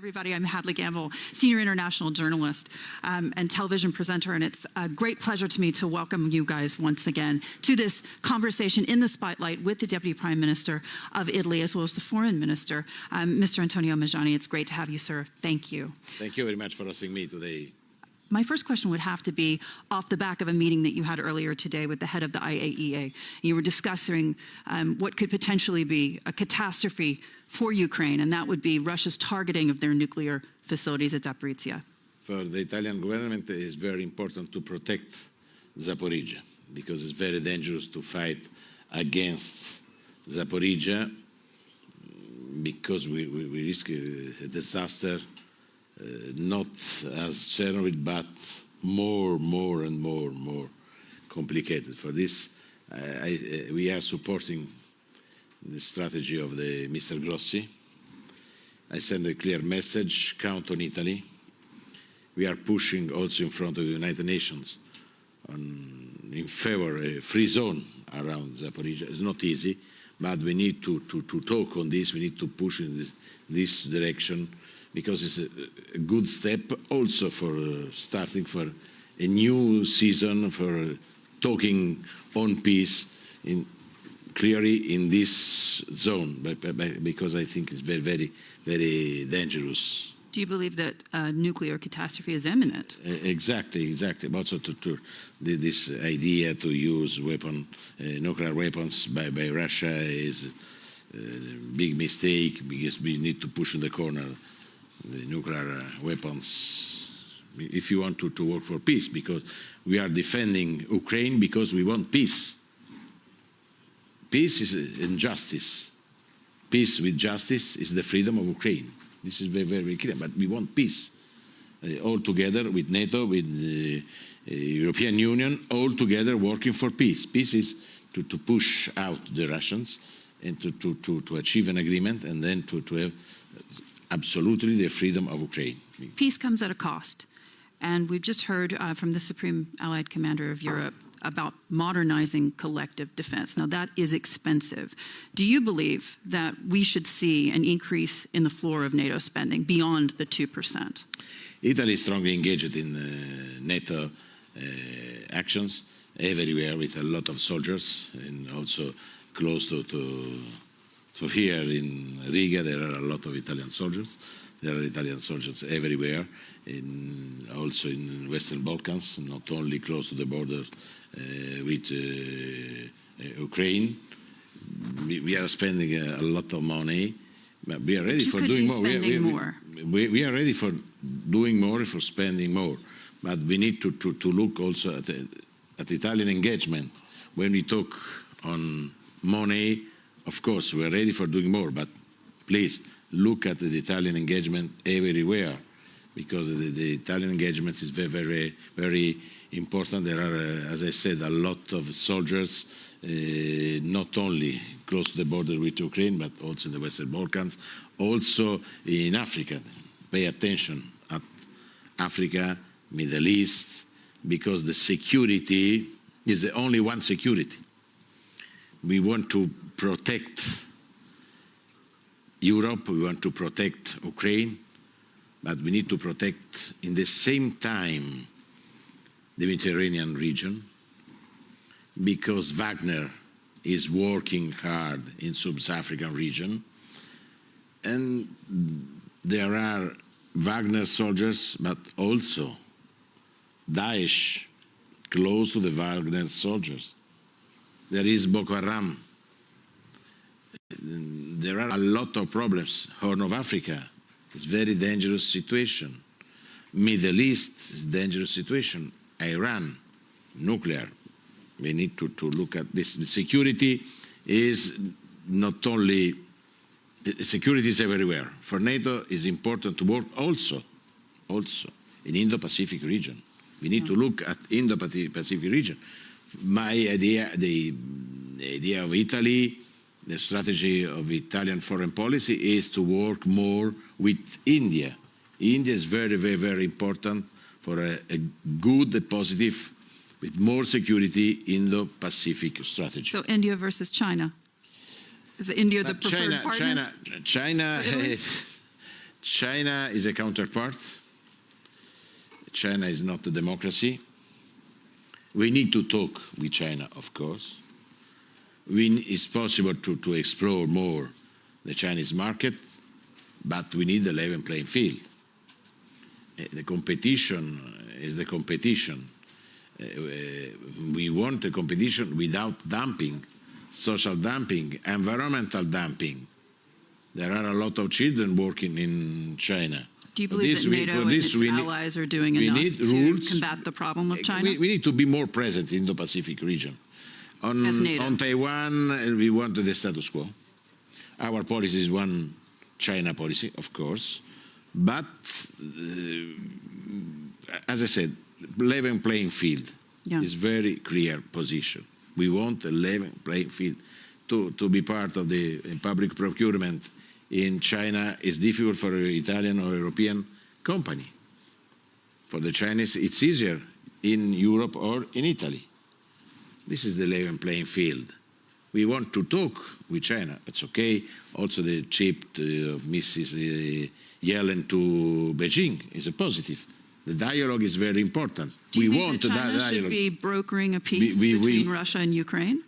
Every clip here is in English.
everybody. I'm Hadley Gamble, senior international journalist and television presenter, and it's a great pleasure to me to welcome you guys once again to this conversation in the spotlight with the Deputy Prime Minister of Italy, as well as the Foreign Minister, Mr. Antonio Tajani. It's great to have you, sir. Thank you. Thank you very much for hosting me today. My first question would have to be off the back of a meeting that you had earlier today with the head of the IAEA. You were discussing what could potentially be a catastrophe for Ukraine, and that would be Russia's targeting of their nuclear facilities at Zaporizhia. For the Italian government, it is very important to protect Zaporizhia, because it's very dangerous to fight against Zaporizhia, because we risk a disaster. Not as Chernobyl, but more and more complicated. For this, we are supporting the strategy of Mr. Grossi. I send a clear message: count on Italy. We are pushing also in front of the United Nations in favor of a free zone around Zaporizhia. It's not easy, but we need to talk on this. We need to push in this direction, because it's a good step also for starting for a new season, for talking on peace clearly in this zone, because I think it's very dangerous. Do you believe that nuclear catastrophe is imminent? Exactly. Also this idea to use nuclear weapons by Russia is a big mistake, because we need to push in the corner the nuclear weapons if you want to work for peace, because we are defending Ukraine because we want peace. Peace is injustice. Peace with justice is the freedom of Ukraine. This is very clear, but we want peace. All together with Nato, with the European Union, all together working for peace. Peace is to push out the Russians and to achieve an agreement, and then to have absolutely the freedom of Ukraine. Peace comes at a cost. And we've just heard from the Supreme Allied Commander of Europe about modernizing collective defense. Now, that is expensive. Do you believe that we should see an increase in the floor of NATO spending beyond the 2%? Italy is strongly engaged in NATO actions everywhere, with a lot of soldiers, and also close to here in Riga, there are a lot of Italian soldiers. There are Italian soldiers everywhere, also in Western Balkans, not only close to the border with Ukraine. We are spending a lot of money, but we are ready for doing more. We are ready for doing more, for spending more. But we need to look also at Italian engagement. When we talk on money, of course, we are ready for doing more, but please look at the Italian engagement everywhere, because the Italian engagement is very important. There are, as I said, a lot of soldiers, not only close to the border with Ukraine, but also in the Western Balkans, also in Africa. Pay attention at Africa, Middle East, because the security is the only one security. We want to protect Europe, we want to protect Ukraine, but we need to protect, in the same time, the Mediterranean region, because Wagner is working hard in sub-Saharan region, and there are Wagner soldiers, but also Daesh close to the Wagner soldiers. There is Boko Haram. There are a lot of problems. Horn of Africa is a very dangerous situation. Middle East is a dangerous situation. Iran, nuclear. We need to look at this. The security is not only, security is everywhere. For NATO, it's important to work also in Indo-Pacific region. We need to look at Indo-Pacific region. My idea, the idea of Italy, the strategy of Italian foreign policy is to work more with India. India is very important for a good, positive, with more security Indo-Pacific strategy. So India versus China. Is India the preferred partner? China is a counterpart. China is not a democracy. We need to talk with China, of course. It's possible to explore more the Chinese market, but we need a level playing field. The competition is the competition. We want a competition without dumping, social dumping, environmental dumping. There are a lot of children working in China. Do you believe that NATO and its allies are doing enough to combat the problem of China? We need to be more present in the Pacific region. On Taiwan, we want the status quo. Our policy is one China policy, of course, but as I said, level playing field is very clear position. We want a level playing field. To be part of the public procurement in China is difficult for an Italian or European company. For the Chinese, it's easier in Europe or in Italy. This is the level playing field. We want to talk with China. It's okay. Also, the trip of Mrs. Yellen to Beijing is a positive. The dialogue is very important. Do you think that China should be brokering a peace between Russia and Ukraine?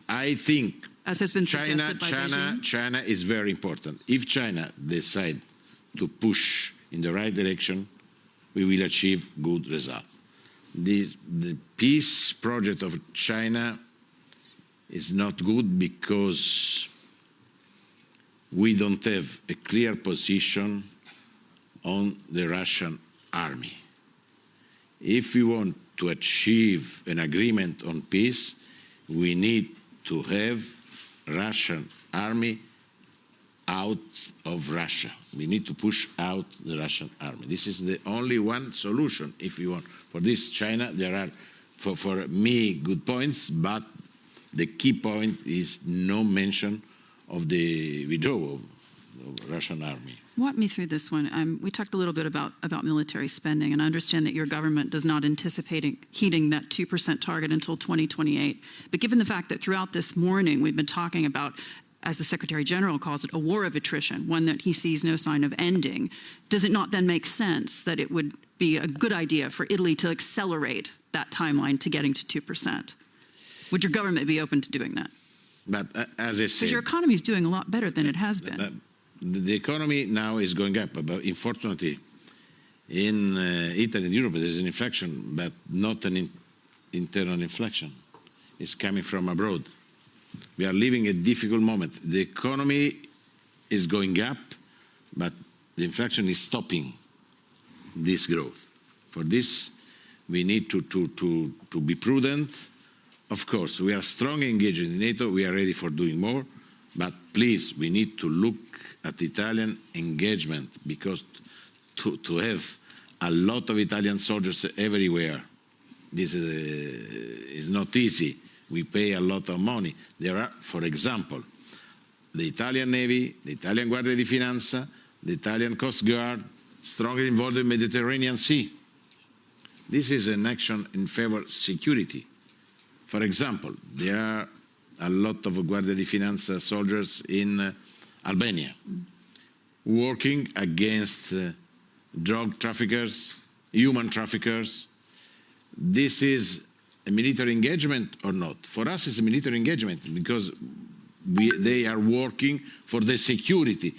I think as has been suggested by Beijing? China is very important. If China decides to push in the right direction, we will achieve good results. The peace project of China is not good because we don't have a clear position on the Russian army. If we want to achieve an agreement on peace, we need to have Russian army out of Russia. We need to push out the Russian army. This is the only one solution if we want. For this China, there are, for me, good points, but the key point is no mention of the withdrawal of the Russian army. Walk me through this one. We talked a little bit about military spending, and I understand that your government does not anticipate heeding that 2% target until 2028. But given the fact that throughout this morning we've been talking about, as the Secretary General calls it, a war of attrition, one that he sees no sign of ending, does it not then make sense that it would be a good idea for Italy to accelerate that timeline to getting to 2%? Would your government be open to doing that? But as I said, because your economy is doing a lot better than it has been. The economy now is going up, but unfortunately, in Italy and Europe, there's an inflection, but not an internal inflection. It's coming from abroad. We are living a difficult moment. The economy is going up, but the inflation is stopping this growth. For this, we need to be prudent. Of course, we are strongly engaged in NATO. We are ready for doing more. But please, we need to look at Italian engagement, because to have a lot of Italian soldiers everywhere, this is not easy. We pay a lot of money. There are, for example, the Italian Navy, the Italian Guardia di Finanza, the Italian Coast Guard, strongly involved in the Mediterranean Sea. This is an action in favor of security. For example, there are a lot of Guardia di Finanza soldiers in Albania, working against drug traffickers, human traffickers. This is a military engagement or not? For us, it's a military engagement because they are working for the security.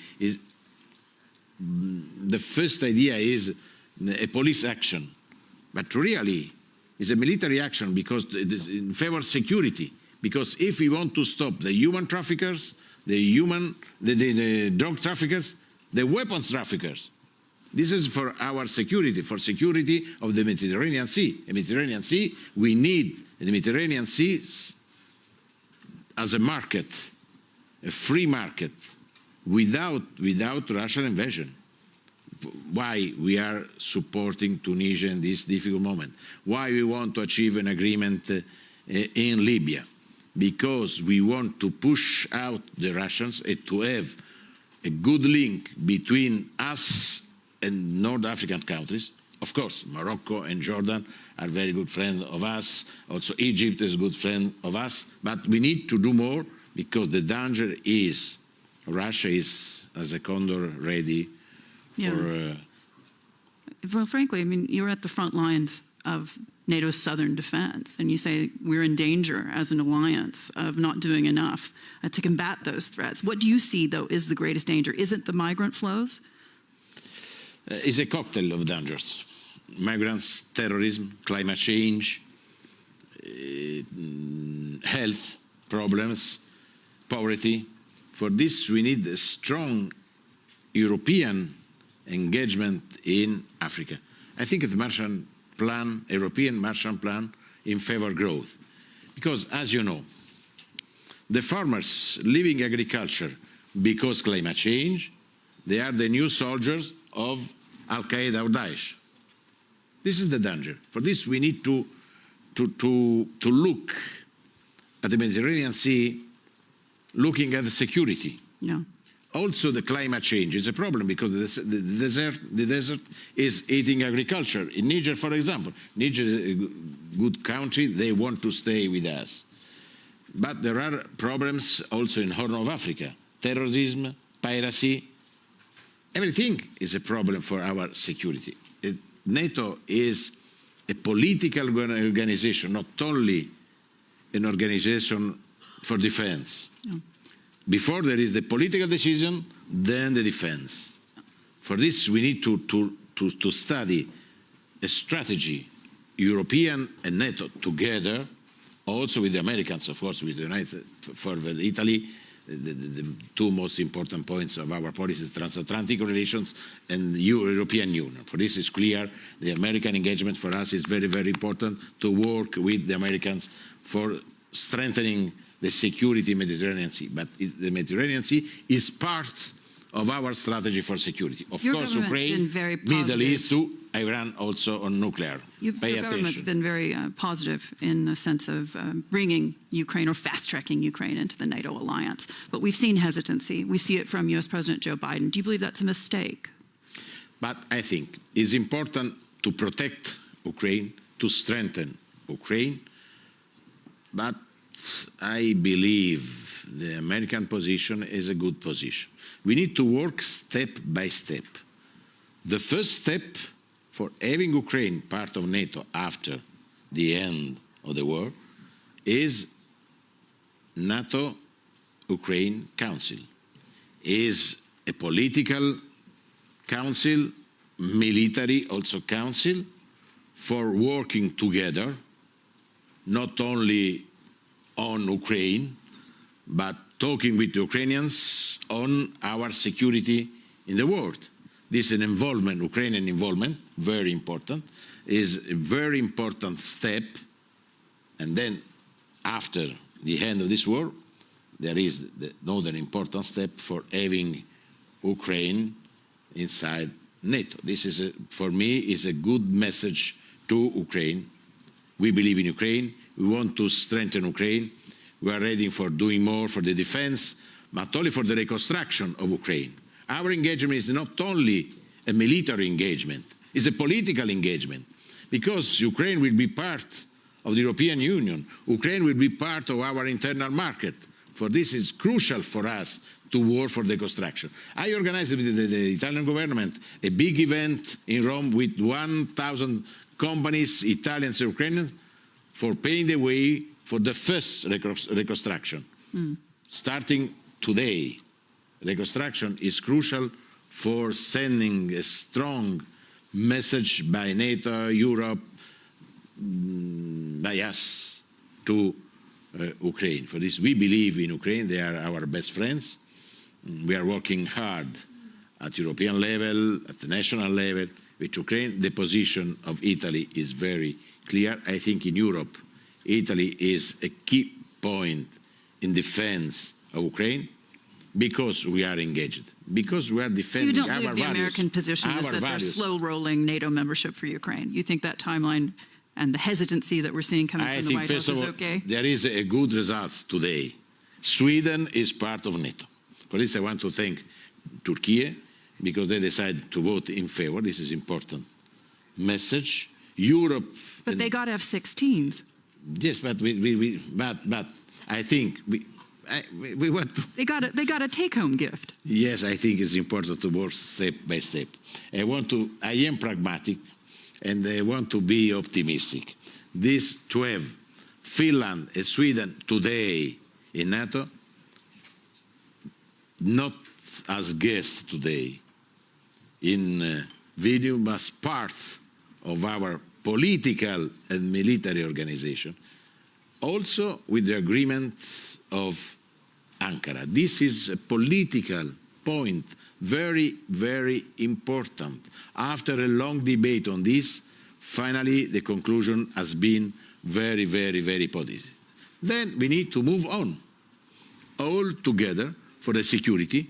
The first idea is a police action, but really it's a military action because it is in favor of security. Because if we want to stop the human traffickers, the drug traffickers, the weapons traffickers, this is for our security, for security of the Mediterranean Sea. The Mediterranean Sea, we need the Mediterranean Sea as a market, a free market, without Russian invasion. Why we are supporting Tunisia in this difficult moment? Why we want to achieve an agreement in Libya? Because we want to push out the Russians and to have a good link between us and North African countries. Of course, Morocco and Jordan are very good friends of us. Also, Egypt is a good friend of us. But we need to do more because the danger is Russia is, as a condor, ready Yeah. Well, frankly, I mean, you're at the front lines of NATO's southern defense, and you say we're in danger as an alliance of not doing enough to combat those threats. What do you see, though, is the greatest danger? Is it the migrant flows? It's a cocktail of dangers. Migrants, terrorism, climate change, health problems, poverty. For this, we need a strong European engagement in Africa. I think the Marshall Plan, European Marshall Plan, in favor of growth. Because, as you know, the farmers leaving agriculture because climate change, they are the new soldiers of Al-Qaeda or Daesh. This is the danger. For this, we need to look at the Mediterranean Sea, looking at the security. Yeah. Also, the climate change is a problem because the desert is eating agriculture. In Niger, for example, Niger is a good country. They want to stay with us. But there are problems also in Horn of Africa. Terrorism, piracy, everything is a problem for our security. NATO is a political organization, not only an organization for defense. Yeah. Before there is the political decision, then the defense. For this, we need to study a strategy, European and NATO together, also with the Americans, of course, with the United, for Italy. The two most important points of our policy is transatlantic relations and European Union. For this is clear, the American engagement for us is very, very important to work with the Americans for strengthening the security in the Mediterranean Sea. But the Mediterranean Sea is part of our strategy for security. Of course, Ukraine, Middle East, to Iran also on nuclear. Your government's been very positive in the sense of bringing Ukraine or fast-tracking Ukraine into the NATO alliance. But we've seen hesitancy. We see it from U.S. President Joe Biden. Do you believe that's a mistake? But I think it's important to protect Ukraine, to strengthen Ukraine. But I believe the American position is a good position. We need to work step by step. The first step for having Ukraine part of NATO after the end of the war is NATO-Ukraine Council. Is a political council, military also council, for working together, not only on Ukraine, but talking with the Ukrainians on our security in the world. This is an involvement, Ukrainian involvement, very important, is a very important step. And then after the end of this war, there is another important step for having Ukraine inside NATO. This is, for me, is a good message to Ukraine. We believe in Ukraine. We want to strengthen Ukraine. We are ready for doing more for the defense, but only for the reconstruction of Ukraine. Our engagement is not only a military engagement, it's a political engagement, because Ukraine will be part of the European Union. Ukraine will be part of our internal market. For this, it's crucial for us to work for the construction. I organized with the Italian government a big event in Rome with 1,000 companies, Italians and Ukrainians, for paving the way for the first reconstruction. Starting today, reconstruction is crucial for sending a strong message by NATO, Europe, by us to Ukraine. For this, we believe in Ukraine. They are our best friends. We are working hard at European level, at the national level with Ukraine. The position of Italy is very clear. I think in Europe, Italy is a key point in defense of Ukraine because we are engaged, because we are defending our values. So you don't believe the American position is that they're slow-rolling NATO membership for Ukraine? You think that timeline and the hesitancy that we're seeing coming from the White House is okay? There is a good result today. Sweden is part of NATO. For this, I want to thank Turkey because they decided to vote in favor. This is important message. Europe. But they got F-16s. Yes, but I think we want to. They got a take-home gift. Yes, I think it's important to work step by step. I am pragmatic, and I want to be optimistic. This to have Finland and Sweden today in NATO, not as guests today in Vilnius, but part of our political and military organization, also with the agreement of Ankara. This is a political point, very, very important. After a long debate on this, finally the conclusion has been very, very, very positive. Then we need to move on, all together for the security.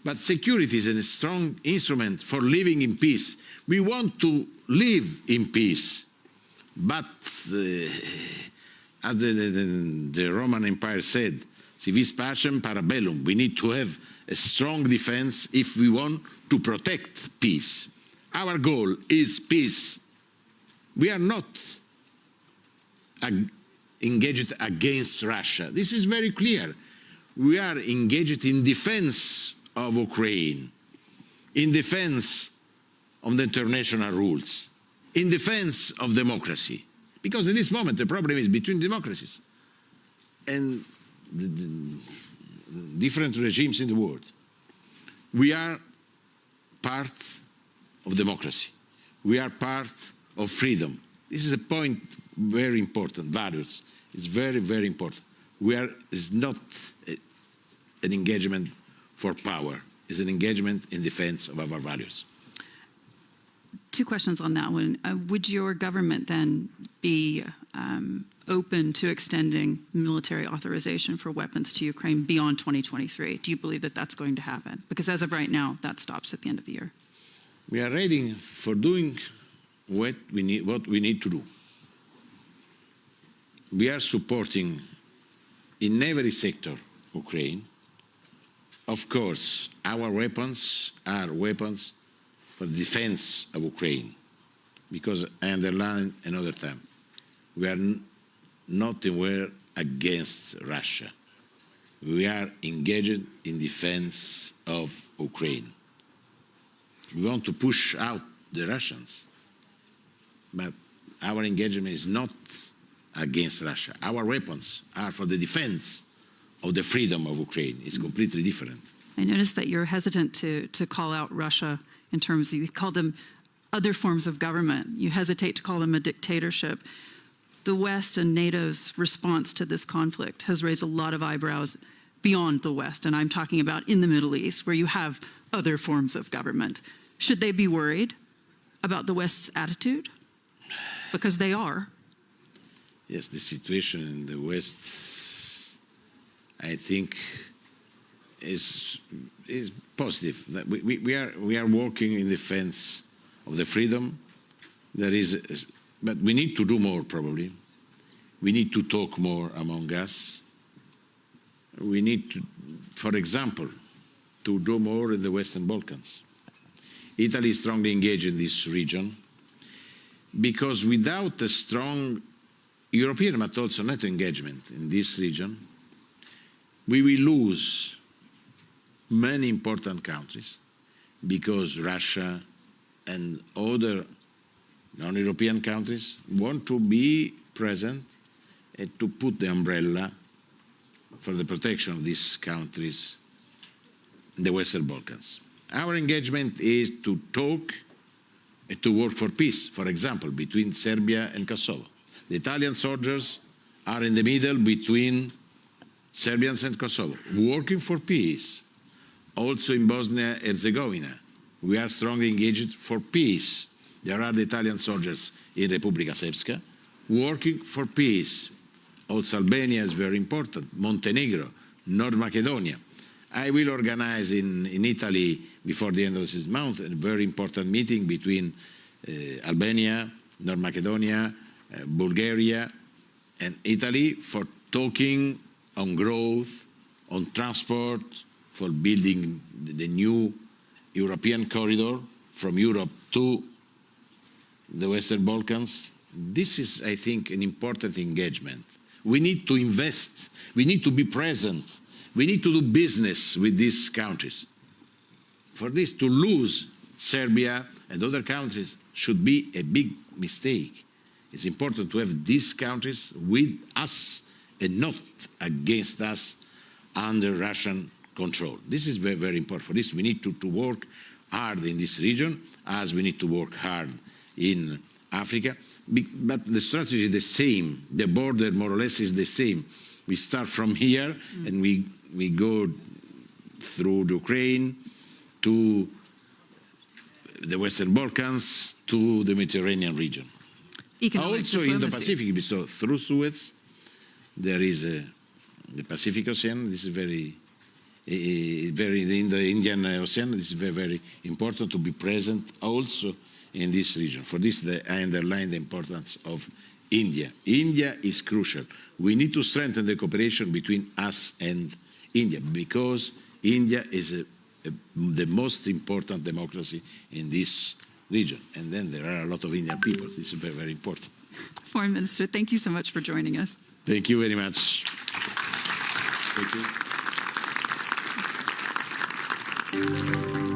But security is a strong instrument for living in peace. We want to live in peace, but as the Roman Empire said, si vis pacem para bellum, we need to have a strong defense if we want to protect peace. Our goal is peace. We are not engaged against Russia. This is very clear. We are engaged in defense of Ukraine, in defense of the international rules, in defense of democracy. Because at this moment the problem is between democracies and the different regimes in the world. We are part of democracy. We are part of freedom. This is a point very important, values. It's very, very important. It's not an engagement for power. It's an engagement in defense of our values. Two questions on that one. Would your government then be open to extending military authorization for weapons to Ukraine beyond 2023? Do you believe that that's going to happen? Because as of right now, that stops at the end of the year. We are ready for doing what we need to do. We are supporting in every sector Ukraine. Of course, our weapons are weapons for the defense of Ukraine, because I underline another time, we are not anywhere against Russia. We are engaged in defense of Ukraine. We want to push out the Russians, but our engagement is not against Russia. Our weapons are for the defense of the freedom of Ukraine. It's completely different. I noticed that you're hesitant to call out Russia in terms of, you call them other forms of government. You hesitate to call them a dictatorship. The West and NATO's response to this conflict has raised a lot of eyebrows beyond the West, and I'm talking about in the Middle East, where you have other forms of government. Should they be worried about the West's attitude? Because they are. Yes, the situation in the West, I think, is positive. We are working in defense of the freedom. But we need to do more, probably. We need to talk more among us. We need to, for example, to do more in the Western Balkans. Italy is strongly engaged in this region because without a strong European but also NATO engagement in this region, we will lose many important countries because Russia and other non-European countries want to be present and to put the umbrella for the protection of these countries in the Western Balkans. Our engagement is to talk and to work for peace, for example, between Serbia and Kosovo. The Italian soldiers are in the middle between Serbians and Kosovo, working for peace. Also in Bosnia and Herzegovina, we are strongly engaged for peace. There are the Italian soldiers in Republika Srpska working for peace. Also Albania is very important, Montenegro, North Macedonia. I will organize in Italy before the end of this month a very important meeting between Albania, North Macedonia, Bulgaria and Italy for talking on growth, on transport, for building the new European corridor from Europe to the Western Balkans. This is, I think, an important engagement. We need to invest. We need to be present We need to do business with these countries. For this to lose Serbia and other countries should be a big mistake. It's important to have these countries with us and not against us under Russian control. This is very, very important. For this, we need to work hard in this region, as we need to work hard in Africa. But the strategy is the same. The border, more or less, is the same. We start from here, and we go through Ukraine to the Western Balkans to the Mediterranean region. Economic Also in the diplomacy. Pacific, so through Suez, there is the Pacific Ocean. This is very in the Indian Ocean. This is very, very important to be present also in this region. For this, I underline the importance of India. India is crucial. We need to strengthen the cooperation between us and India, because India is the most important democracy in this region. And then there are a lot of Indian people. This is very, very important. Foreign Minister, thank you so much for joining us. Thank you very much. Thank you.